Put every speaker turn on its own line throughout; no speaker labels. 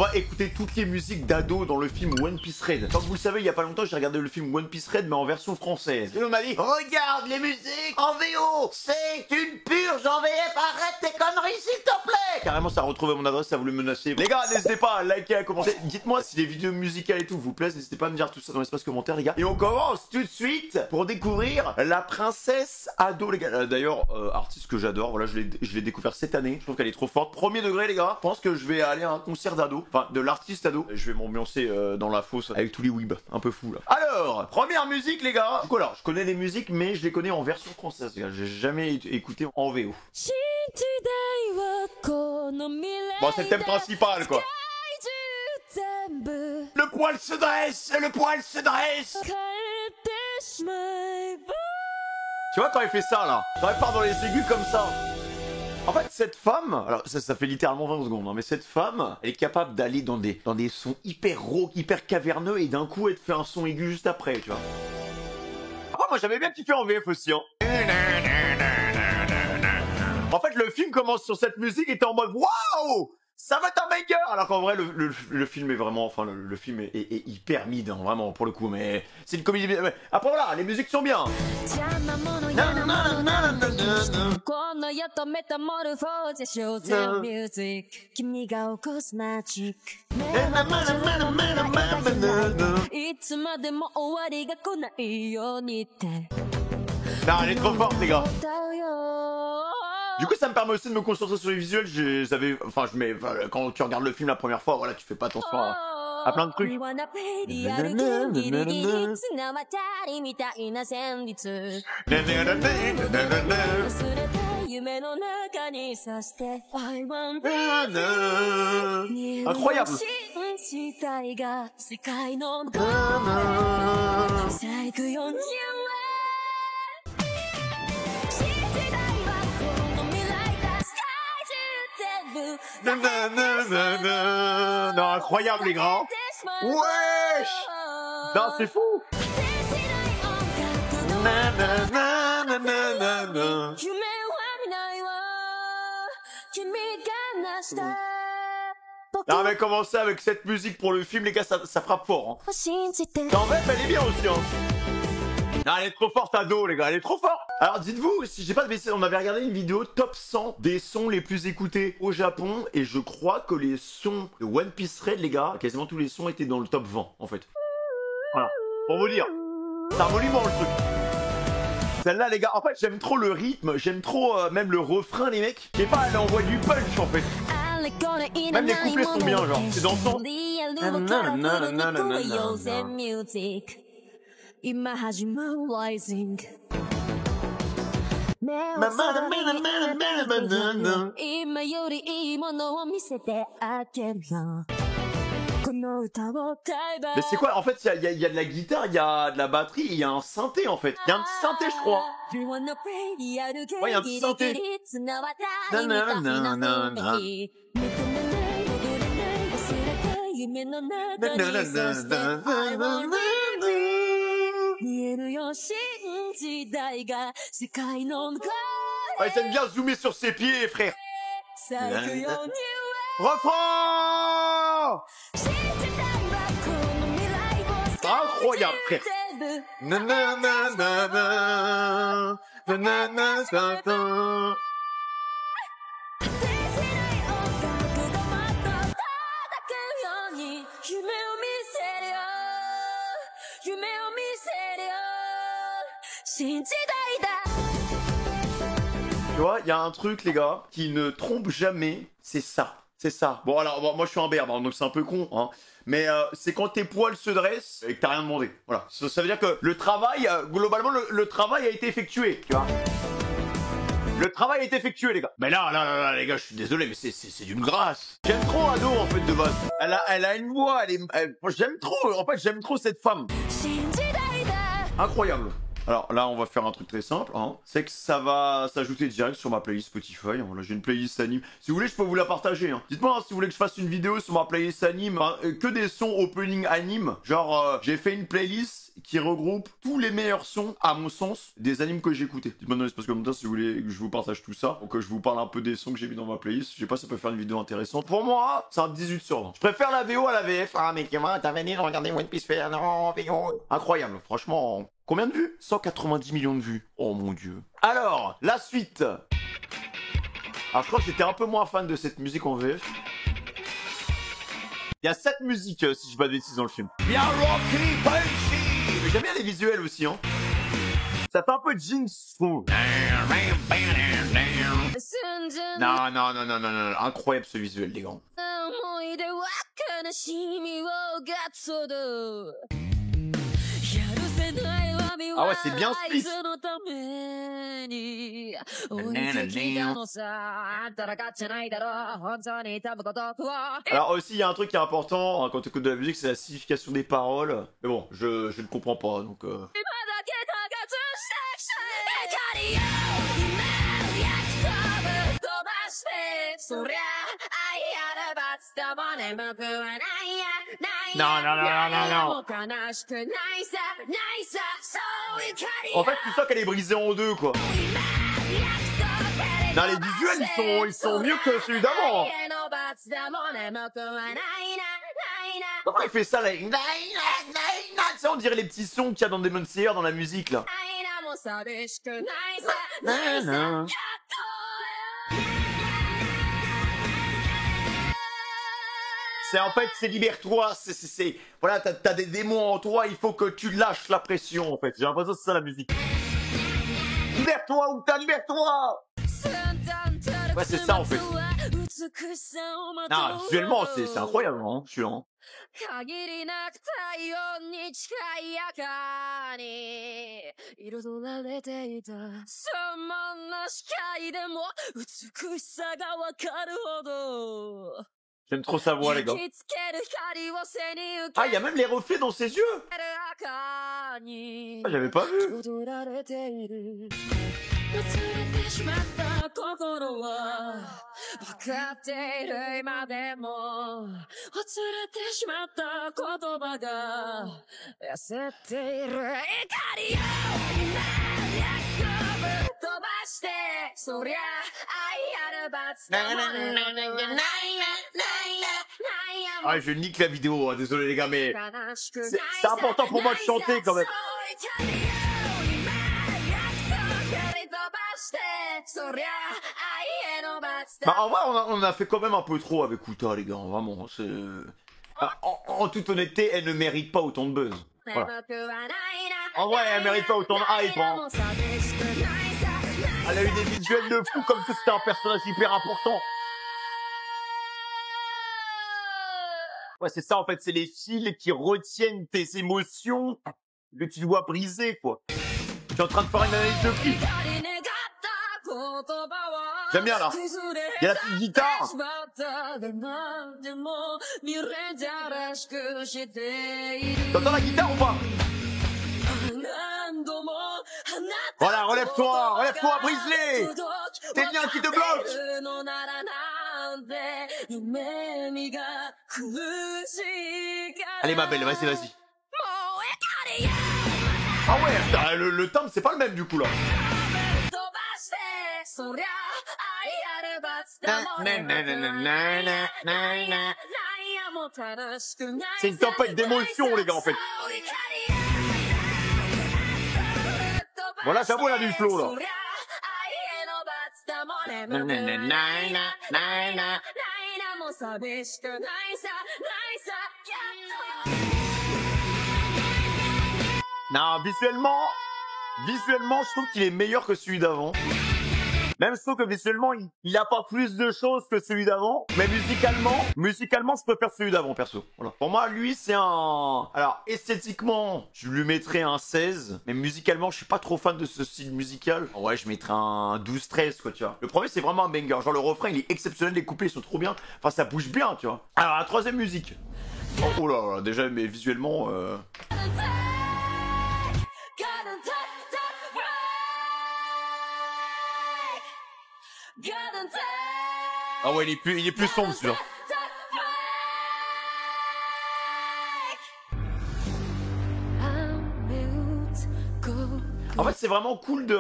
va écouter toutes les musiques d'ado dans le film One Piece Red. Comme vous le savez, il y a pas longtemps, j'ai regardé le film One Piece Red, mais en version française. Et on m'a dit, regarde les musiques en VO, c'est une purge en VF, arrête tes conneries s'il te plaît. Carrément, ça a retrouvé mon adresse, ça voulait me menacer. Les gars, n'hésitez pas à liker, à commenter. Dites-moi si les vidéos musicales et tout vous plaisent, n'hésitez pas à me dire tout ça dans l'espace commentaire, les gars. Et on commence tout de suite pour découvrir la princesse ado, les gars. D'ailleurs, artiste que j'adore, voilà, je l'ai découvert cette année. Je trouve qu'elle est trop forte. Premier degré, les gars. Je pense que je vais aller à un concert d'ado, enfin de l'artiste ado. Je vais m'ambiancer dans la fosse avec tous les weebs, un peu fou là. Alors, première musique, les gars. Donc alors, je connais les musiques, mais je les connais en version française, les gars. J'ai jamais écouté en VO. Bon, c'est le thème principal, quoi. Le poil se dresse, le poil se dresse. Tu vois quand il fait ça là, quand il part dans les aigus comme ça. En fait, cette femme, alors ça fait littéralement 20 secondes, hein, mais cette femme, elle est capable d'aller dans des sons hyper rauques, hyper caverneux, et d'un coup, elle te fait un son aigu juste après, tu vois. Après, moi, j'avais bien kiffé en VF aussi, hein. En fait, le film commence sur cette musique et t'es en mode waouh, ça va être un banger. Alors qu'en vrai, le film est vraiment, enfin, le film est hyper mid, hein, vraiment, pour le coup, mais c'est une comédie. Après, voilà, les musiques sont bien. Non, elle est trop forte, les gars. Du coup, ça me permet aussi de me concentrer sur les visuels. Quand tu regardes le film la première fois, voilà, tu fais pas attention à plein de trucs. Incroyable. Non, incroyable les gars. Wesh. Non, c'est fou. Non mais commencer avec cette musique pour le film, les gars, ça frappe fort, hein. En fait, elle est bien aussi, hein. Non, elle est trop forte, ado, les gars, elle est trop forte. Alors, dites-vous, si j'ai pas de bêtises, on avait regardé une vidéo top 100 des sons les plus écoutés au Japon, et je crois que les sons de One Piece Red, les gars, quasiment tous les sons étaient dans le top 20, en fait. Voilà, pour vous dire, c'est un monument, le truc. Celle-là, les gars, en fait, j'aime trop le rythme, j'aime trop même le refrain, les mecs. Je sais pas, elle envoie du punch, en fait. Même les couplets sont bien, genre, c'est dansant. Mais c'est quoi? En fait, il y a de la guitare, il y a de la batterie, il y a un synthé en fait. Il y a un petit synthé, je crois. Ouais, il y a un petit synthé. Ouais, t'aimes bien zoomer sur ses pieds, frère. Reprends. Incroyable, frère. Tu vois, il y a un truc, les gars, qui ne trompe jamais, c'est ça. C'est ça. Bon, alors, moi, je suis un berbe, hein, donc c'est un peu con, hein. Mais c'est quand tes poils se dressent et que t'as rien demandé. Voilà. Ça veut dire que le travail, globalement, le travail a été effectué, tu vois. Le travail est effectué, les gars. Mais là, les gars, je suis désolé, mais c'est d'une grâce. J'aime trop Ado, en fait, de base. Elle a une voix, j'aime trop, en fait, j'aime trop cette femme. Incroyable. Alors là, on va faire un truc très simple, hein. C'est que ça va s'ajouter direct sur ma playlist Spotify. Hein. Là, j'ai une playlist anime. Si vous voulez, je peux vous la partager. Hein. Dites-moi hein, si vous voulez que je fasse une vidéo sur ma playlist anime, hein, que des sons opening anime. Genre, j'ai fait une playlist qui regroupe tous les meilleurs sons, à mon sens, des animes que j'ai écoutés. Dites-moi dans l'espace commentaire si vous voulez que je vous partage tout ça, ou que je vous parle un peu des sons que j'ai mis dans ma playlist. Je sais pas, ça peut faire une vidéo intéressante. Pour moi, c'est un 18 sur 20. Je préfère la VO à la VF. Ah, mais comment t'as venu de regarder One Piece faire non, VO. Incroyable, franchement. Combien de vues? 190 millions de vues. Oh mon dieu. Alors, la suite. Alors, je crois que j'étais un peu moins fan de cette musique en VF. Il y a 7 musiques, si je dis pas de bêtises, dans le film. Bien Rocky Punchy. Mais j'aime bien les visuels aussi, hein. Ça fait un peu Jinx, je trouve. Non, non, non, non, non, non. Incroyable ce visuel, les gars. Ah ouais, c'est bien split. Alors aussi, il y a un truc qui est important hein, quand tu écoutes de la musique, c'est la signification des paroles. Mais bon, je ne comprends pas, donc... Non, non, non, non, non, non. En fait, tu sens qu'elle est brisée en deux, quoi. Non, les visuels, ils sont mieux que celui d'avant. Comment il fait ça, là? Tu sais, on dirait les petits sons qu'il y a dans Demon Slayer, dans la musique, là. En fait, c'est libère-toi, voilà, t'as des démons en toi, il faut que tu lâches la pression, en fait. J'ai l'impression que c'est ça, la musique. Libère-toi, Uta, libère-toi! Ouais, c'est ça, en fait. Non, visuellement, c'est incroyable, hein, je suis là. Hein. J'aime trop sa voix, les gars. Ah, il y a même les reflets dans ses yeux. Ah, j'avais pas vu. Ah, je nique la vidéo, hein, désolé les gars, mais c'est important pour moi de chanter quand même. Bah en vrai, on a fait quand même un peu trop avec Uta, les gars, vraiment. En toute honnêteté, elle ne mérite pas autant de buzz. Voilà. En vrai, elle mérite pas autant de hype. Hein. Elle a eu des visuels de fou comme si c'était un personnage hyper important. Ouais, c'est ça en fait, c'est les fils qui retiennent tes émotions que tu dois briser, quoi. Je suis en train de faire une analyse de clip. J'aime bien là. Il y a la petite guitare. T'entends la guitare ou pas? Voilà, relève-toi, brise-les. T'es bien qui te bloque. Allez ma belle, vas-y. Ah ouais, putain, le timbre c'est pas le même du coup là. C'est une tempête d'émotions les gars en fait. Voilà, j'avoue, elle a du flow, là. Non, visuellement, je trouve qu'il est meilleur que celui d'avant. Même je trouve que visuellement, il apporte plus de choses que celui d'avant. Mais musicalement, je préfère celui d'avant, perso. Voilà. Pour moi, lui, c'est un... Alors, esthétiquement, je lui mettrais un 16. Mais musicalement, je suis pas trop fan de ce style musical. Ouais, je mettrais un 12-13, quoi, tu vois. Le premier, c'est vraiment un banger. Genre, le refrain, il est exceptionnel, les couplets, ils sont trop bien. Enfin, ça bouge bien, tu vois. Alors, la troisième musique. Oh là là, déjà, mais visuellement... Ah ouais, il est plus sombre celui-là. En fait, c'est vraiment cool de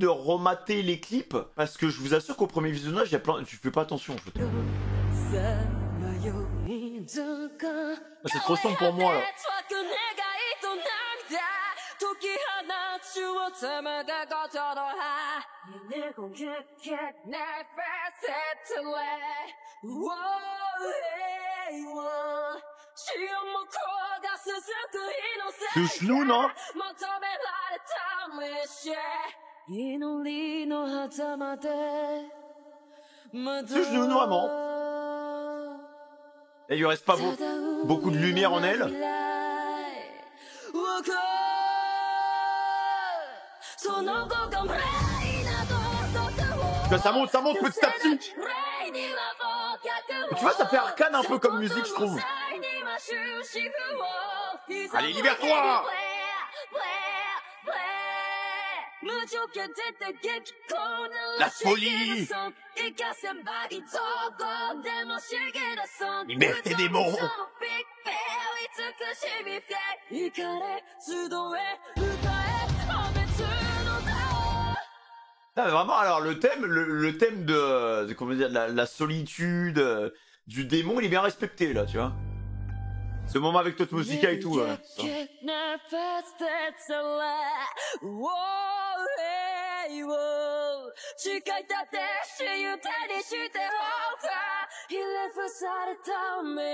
remater les clips parce que je vous assure qu'au premier visionnage, il y a plein, tu fais pas attention en fait. Ah, c'est trop sombre pour moi là. C'est chelou, non? C'est chelou, vraiment. Et il lui reste pas beaucoup de lumière en elle. Ça monte petit à petit. Tu vois, ça fait arcane un peu comme musique, je trouve. Allez, libère-toi! La folie! Libère tes démons! Non, mais vraiment, alors le thème de comment dire, la solitude, du démon, il est bien respecté là, tu vois. Ce moment avec Tot Musica et tout. Moi,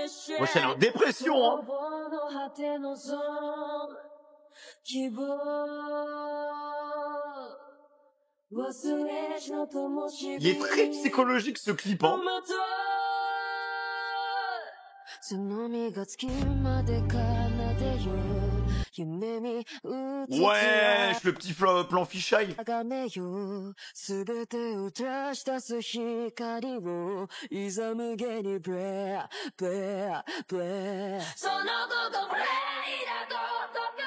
je suis en dépression, hein. Il est très psychologique ce clip, hein. Ouais, le petit plan fisheye.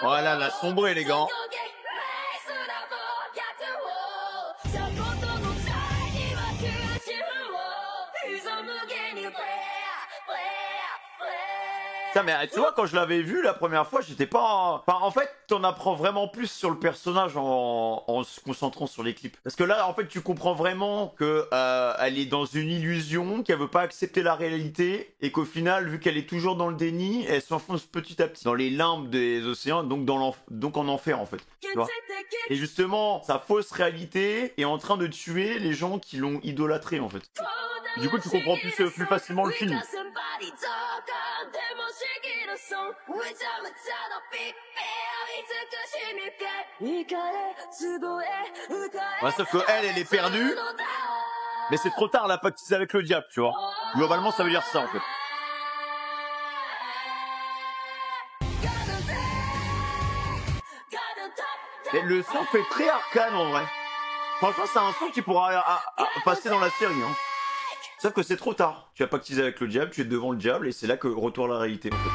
Voilà, la sombrée, les gars. Mais tu vois, quand je l'avais vu la première fois, j'étais pas... Enfin, en fait, t'en apprends vraiment plus sur le personnage en se concentrant sur les clips. Parce que là, en fait, tu comprends vraiment que elle est dans une illusion, qu'elle veut pas accepter la réalité, et qu'au final, vu qu'elle est toujours dans le déni, elle s'enfonce petit à petit dans les limbes des océans, donc en enfer, en fait. Tu vois. Et justement, sa fausse réalité est en train de tuer les gens qui l'ont idolâtré, en fait. Du coup, tu comprends plus facilement le film. Ouais, sauf que elle est perdue. Mais c'est trop tard, elle a pactisé avec le diable, tu vois. Globalement, ça veut dire ça, en fait. Et le son fait très arcane, en vrai. Franchement, c'est un son qui pourra passer dans la série, hein. Sauf que c'est trop tard. Tu as pactisé avec le diable, tu es devant le diable, et c'est là que retourne la réalité, en fait.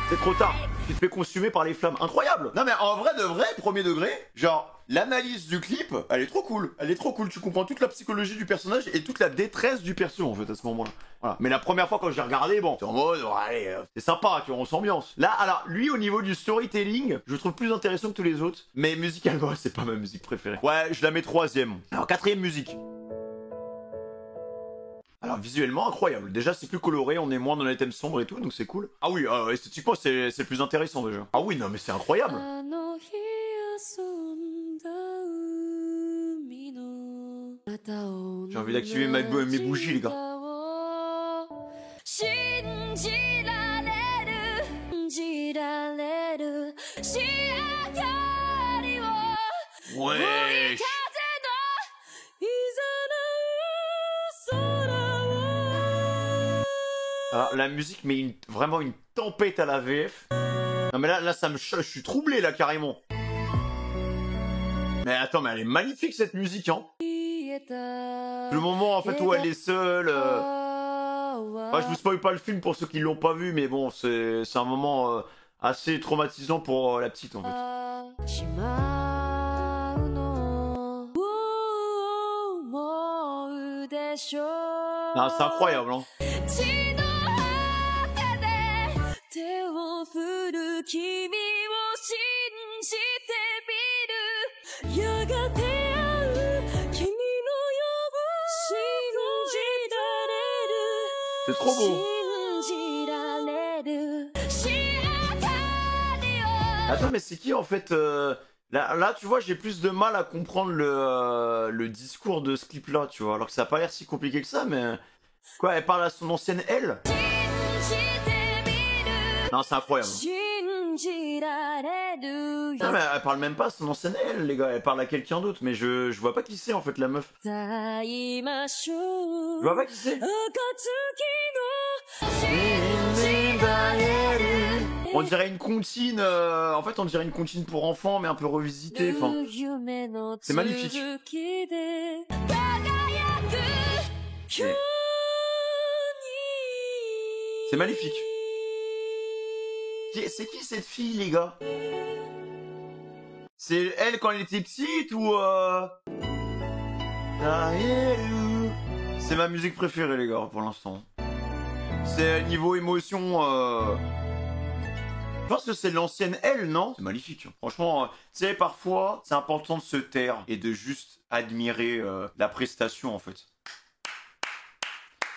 C'est trop tard. Tu te fais consumer par les flammes. Incroyable. Non mais en vrai de vrai, premier degré, genre, l'analyse du clip, elle est trop cool. Elle est trop cool. Tu comprends toute la psychologie du personnage et toute la détresse du perso, en fait, à ce moment-là. Voilà. Mais la première fois quand j'ai regardé, bon, c'est en mode, allez, c'est sympa, tu vois, on s'ambiance. Là, alors, lui, au niveau du storytelling, je le trouve plus intéressant que tous les autres. Mais musicalement, c'est pas ma musique préférée. Ouais, je la mets 3ème. Alors, 4ème musique. Alors visuellement incroyable, déjà c'est plus coloré, on est moins dans les thèmes sombres et tout, donc c'est cool. Ah oui, esthétiquement c'est le plus intéressant déjà. Ah oui, non mais c'est incroyable. J'ai envie d'activer mes bougies les gars. Ouais. Alors, la musique met vraiment une tempête à la VF. Non mais là ça me choque, je suis troublé là carrément. Mais attends, mais elle est magnifique cette musique, hein. Le moment en fait où elle est seule. Bah, je vous spoil pas le film pour ceux qui l'ont pas vu, mais bon, c'est un moment assez traumatisant pour la petite en fait. Ah, c'est incroyable, hein. C'est trop beau. Attends, mais c'est qui en fait là, tu vois, j'ai plus de mal à comprendre le discours de ce clip-là, tu vois. Alors que ça a pas l'air si compliqué que ça, mais... Quoi, elle parle à son ancienne elle? Non, c'est incroyable. Non, mais elle parle même pas à son ancienne elle, les gars. Elle parle à quelqu'un d'autre, mais je vois pas qui c'est, en fait, la meuf. Je vois pas qui c'est. On dirait une comptine, en fait on dirait une comptine pour enfants mais un peu revisitée, enfin... C'est magnifique. C'est magnifique. C'est qui cette fille, les gars? C'est elle quand elle était petite ou C'est ma musique préférée, les gars, pour l'instant. C'est niveau émotion, Je pense que c'est l'ancienne elle, non? C'est magnifique. Franchement, tu sais, parfois, c'est important de se taire et de juste admirer la prestation, en fait.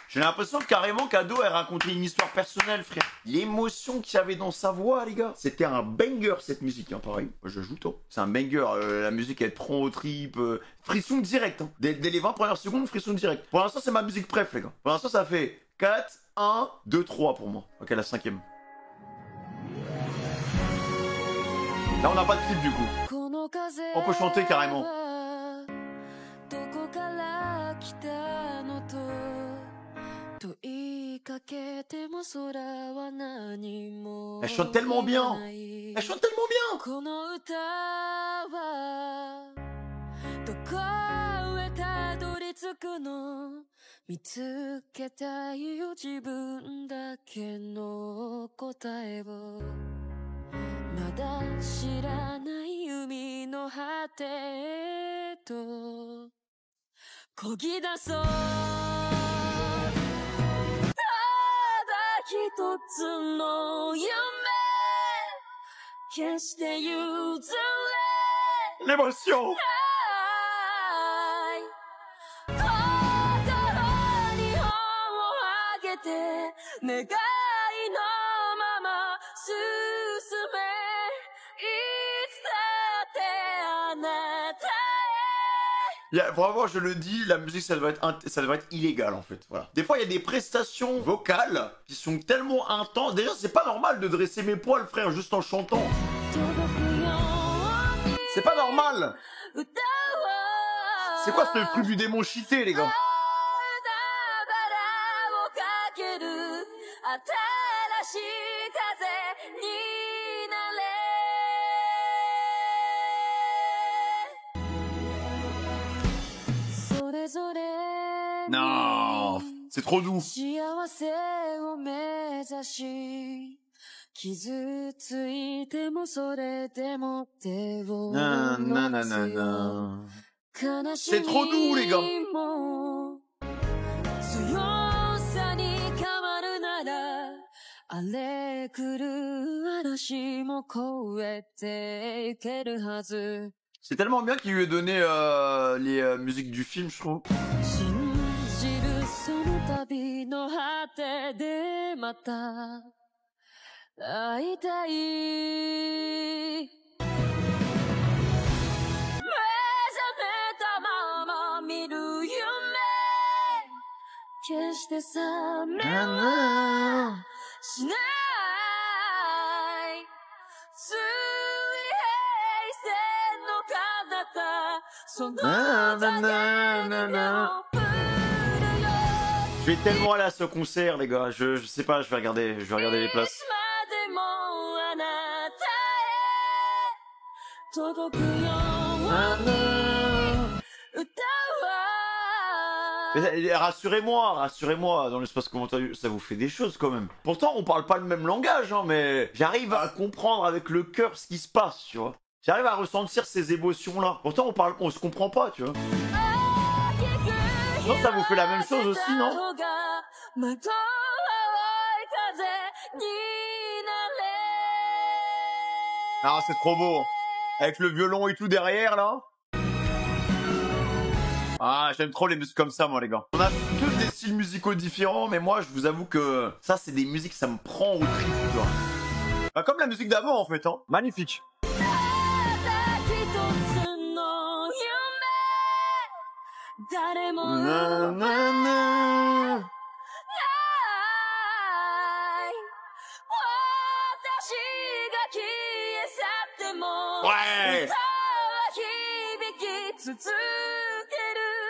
J'ai l'impression que carrément Kado, elle racontait une histoire personnelle, frère. L'émotion qu'il y avait dans sa voix, les gars. C'était un banger, cette musique, hein, pareil. Moi, je joue tôt. C'est un banger. La musique, elle te prend au trip. Frisson direct, hein. Dès les 20 premières secondes, frisson direct. Pour l'instant, c'est ma musique préf, les gars. Pour l'instant, ça fait 4, 1, 2, 3 pour moi. Ok, la 5e. Là, on n'a pas de clip, du coup. On peut chanter carrément. Elle chante tellement bien. Elle chante tellement bien. L'émotion. Vraiment, je le dis, la musique, ça devrait être illégal, en fait. Voilà. Des fois, il y a des prestations vocales qui sont tellement intenses. Déjà, c'est pas normal de dresser mes poils, frère, juste en chantant. C'est pas normal. C'est quoi ce truc du démon cheaté, les gars? Non, c'est trop doux. C'est trop doux, les gars. C'est tellement bien qu'il lui ait donné les musiques du film, je trouve. Je vais tellement aller à ce concert, les gars. Je sais pas, je vais regarder les places. Rassurez-moi, dans l'espace commentaire, ça vous fait des choses quand même. Pourtant, on parle pas le même langage, hein, mais j'arrive à comprendre avec le cœur ce qui se passe, tu vois. J'arrive à ressentir ces émotions-là. Pourtant, on se comprend pas, tu vois. Je pense que ça vous fait la même chose aussi, non? Ah, c'est trop beau. Avec le violon et tout derrière, là. Ah, j'aime trop les musiques comme ça, moi, les gars. On a tous des styles musicaux différents, mais moi, je vous avoue que ça, c'est des musiques, ça me prend au trip, tu vois. Bah, comme la musique d'avant, en fait, hein. Magnifique. Ouais.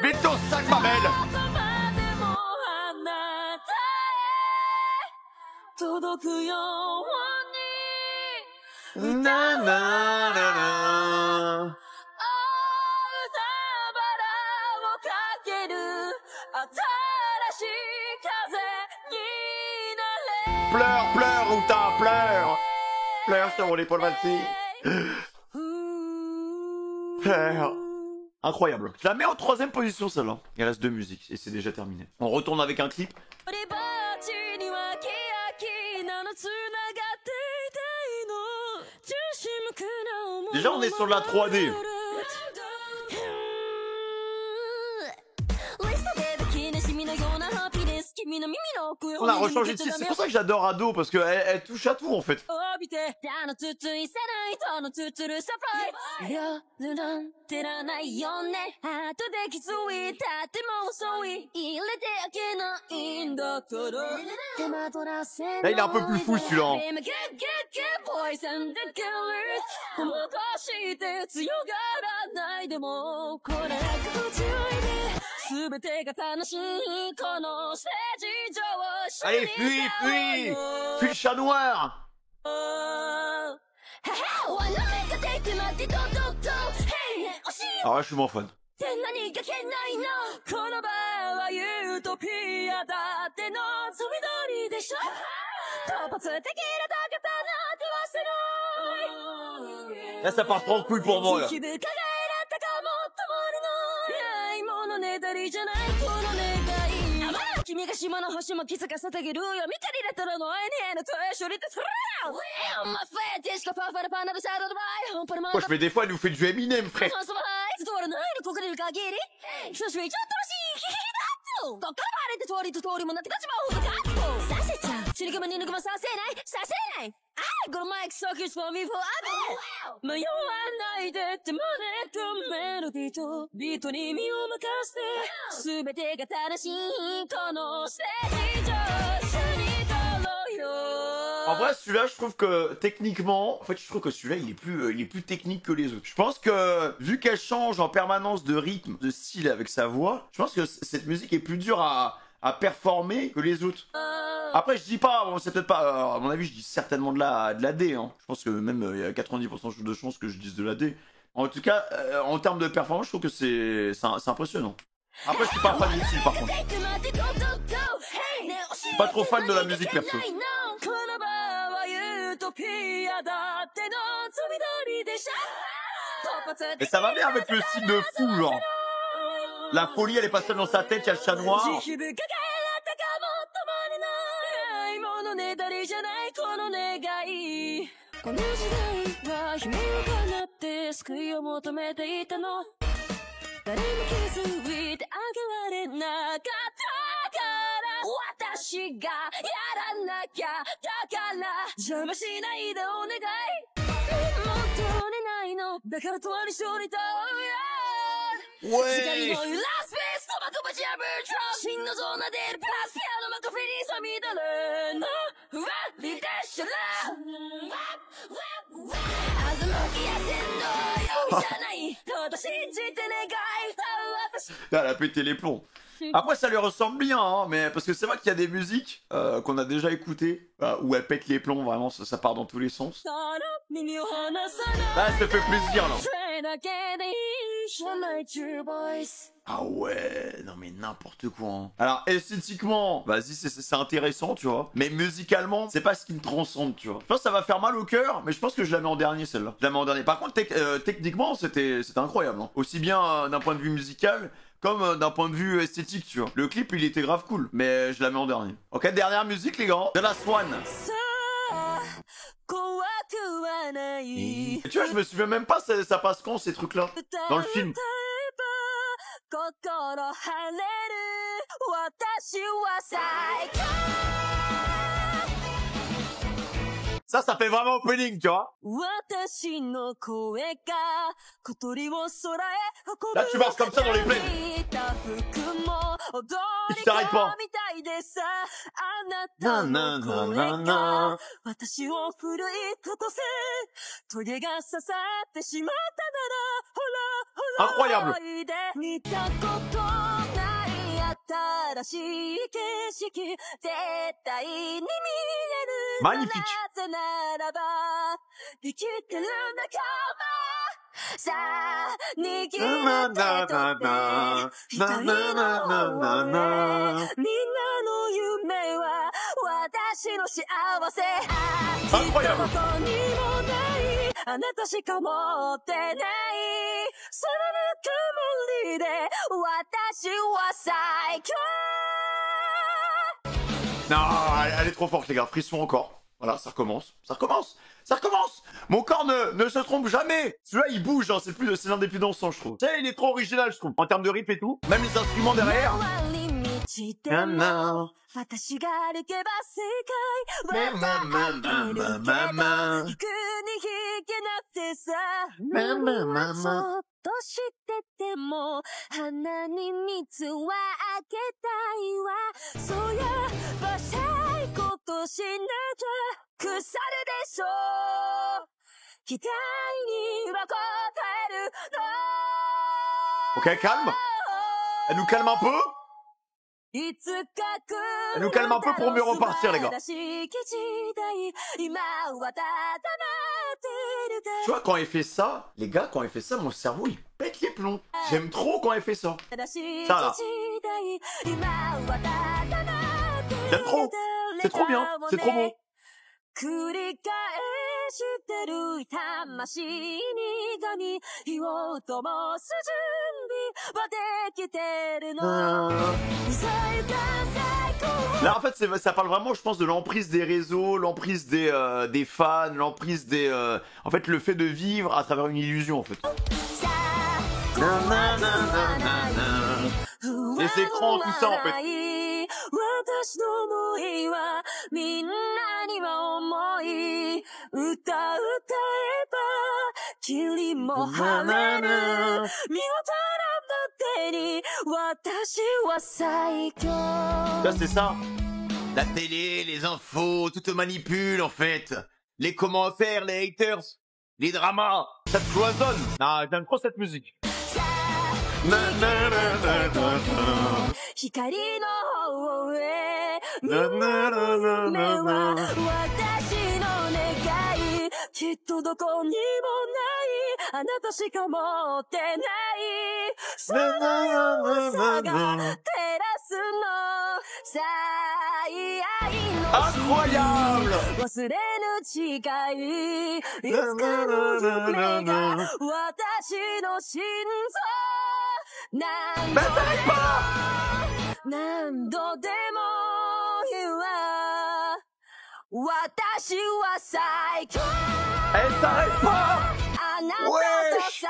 Vite au sac, ma belle. Na, na, na, na. Pleure, pleure, Ruta, pleure. Pleure sur mon épaule maltée. Pleure. Incroyable. Je la mets en 3ème position, celle-là. Il reste 2 musiques et c'est déjà terminé. On retourne avec un clip. Déjà, on est sur de la 3D. On a rechangé de style. C'est pour ça que j'adore Ado, parce qu'elle touche à tout, en fait. Là, il est un peu plus fou, celui-là. Hein. Allez, fuis, fuis. Fuis le chat noir. Ah ouais, je suis moins fan. Là, ça part trop en couille pour moi, là. Moi, je fais des fois, elle nous fait du Eminem, frère. En vrai, celui-là, je trouve que techniquement, en fait, je trouve que celui-là, il est plus technique que les autres. Je pense que vu qu'elle change en permanence de rythme, de style avec sa voix, je pense que cette musique est plus dure à performer que les autres. Après, je dis pas, bon, c'est peut-être pas, à mon avis, je dis certainement de la D. Hein. Je pense que même il y a 90% de chances que je dise de la D. En tout cas, en termes de performance, je trouve que c'est impressionnant. Après, je suis pas fan du style, par contre. Je suis pas trop fan de la musique, perso. Et ça va bien avec le style de fou, genre. La folie, elle est pas seule dans sa tête, il y a le chat noir. Ouais. Elle a pété les plombs. Après, ça lui ressemble bien, hein, mais parce que c'est vrai qu'il y a des musiques qu'on a déjà écoutées où elle pète les plombs, vraiment, ça part dans tous les sens. Là, elle se fait plaisir, là. Ah ouais, non mais n'importe quoi. Hein. Alors esthétiquement, vas-y, c'est intéressant, tu vois. Mais musicalement, c'est pas ce qui me transcende, tu vois. Je pense que ça va faire mal au cœur, mais je pense que je la mets en dernier, celle-là. Je la mets en dernier. Par contre, techniquement, c'était incroyable. Hein. Aussi bien d'un point de vue musical comme d'un point de vue esthétique, tu vois. Le clip, il était grave cool, mais je la mets en dernier. Ok, dernière musique, les gars. The Last One. Et tu vois, je me souviens même pas, ça passe quand, ces trucs-là, dans le film. Ça fait vraiment opening, tu vois. Là, tu marches comme ça dans les plaines. Tu t'arrêtes pas. Incroyable. Magnifique. Incroyable. Non, elle est trop forte, les gars. Frisson encore. Voilà, ça recommence. Ça recommence. Ça recommence. Mon corps ne se trompe jamais. Celui-là, il bouge. Hein. C'est l'un des plus dansants, je trouve. Tu sais, il est trop original, je trouve. En termes de riff et tout. Même les instruments derrière. Ok, calme. Elle nous calme un peu. Elle nous calme un peu pour mieux repartir, les gars. Tu vois, quand elle fait ça, les gars, quand elle fait ça, mon cerveau, il pète les plombs. J'aime trop quand elle fait ça. Ça, là. J'aime trop. C'est trop bien. C'est trop bon. Là, en fait, ça parle vraiment, je pense, de l'emprise des réseaux, l'emprise des fans, l'emprise des... En fait, le fait de vivre à travers une illusion, en fait. Les écrans, tout ça, en fait. Ça, c'est ça. La télé, les infos, tout te manipule, en fait. Les commentaires, les haters, les dramas. Ça te cloisonne. Non, j'aime trop cette musique. Incroyable. Mais ça n'arrête pas. Elle s'arrête pas. Wesh.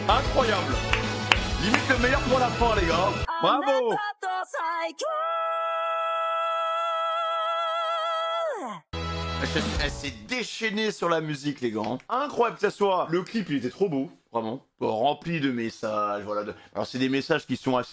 Incroyable. Limite le meilleur pour la fin, les gars. Bravo. Elle s'est déchaînée sur la musique, les gars. Incroyable que ça soit. Le clip, il était trop beau, vraiment. Rempli de messages, voilà. Alors, c'est des messages qui sont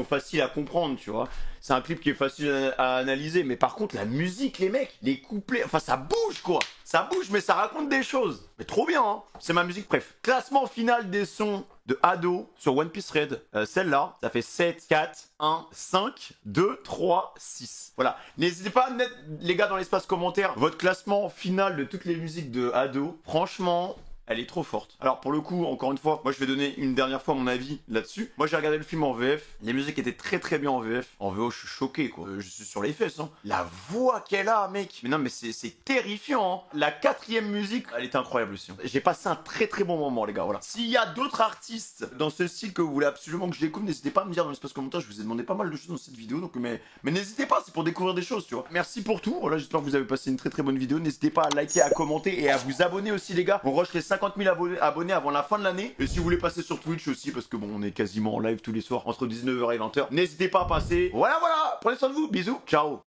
faciles à comprendre, tu vois. C'est un clip qui est facile à analyser. Mais par contre, la musique, les mecs, les couplets, enfin, ça bouge, quoi. Ça bouge, mais ça raconte des choses. Mais trop bien, hein. C'est ma musique préf. Classement final des sons de Ado sur One Piece Red. Celle-là, ça fait 7, 4, 1, 5, 2, 3, 6. Voilà. N'hésitez pas à mettre, les gars, dans l'espace commentaire, votre classement final de toutes les musiques de Ado. Franchement, elle est trop forte. Alors pour le coup, encore une fois, moi je vais donner une dernière fois mon avis là-dessus. Moi j'ai regardé le film en VF, les musiques étaient très bien en VF. En VO je suis choqué quoi, je suis sur les fesses hein. La voix qu'elle a mec, mais non mais c'est terrifiant hein. La quatrième musique, elle est incroyable aussi. J'ai passé un très bon moment les gars, voilà. S'il y a d'autres artistes dans ce style que vous voulez absolument que je découvre, n'hésitez pas à me dire dans l'espace commentaire, je vous ai demandé pas mal de choses dans cette vidéo, donc mais n'hésitez pas, c'est pour découvrir des choses tu vois. Merci pour tout, voilà j'espère que vous avez passé une très bonne vidéo, n'hésitez pas à liker, à commenter et à vous abonner aussi les gars. On rush les 50 000 abonnés avant la fin de l'année. Et si vous voulez passer sur Twitch aussi, parce que bon on est quasiment en live tous les soirs entre 19h et 20h, n'hésitez pas à passer. Voilà, prenez soin de vous, bisous, ciao.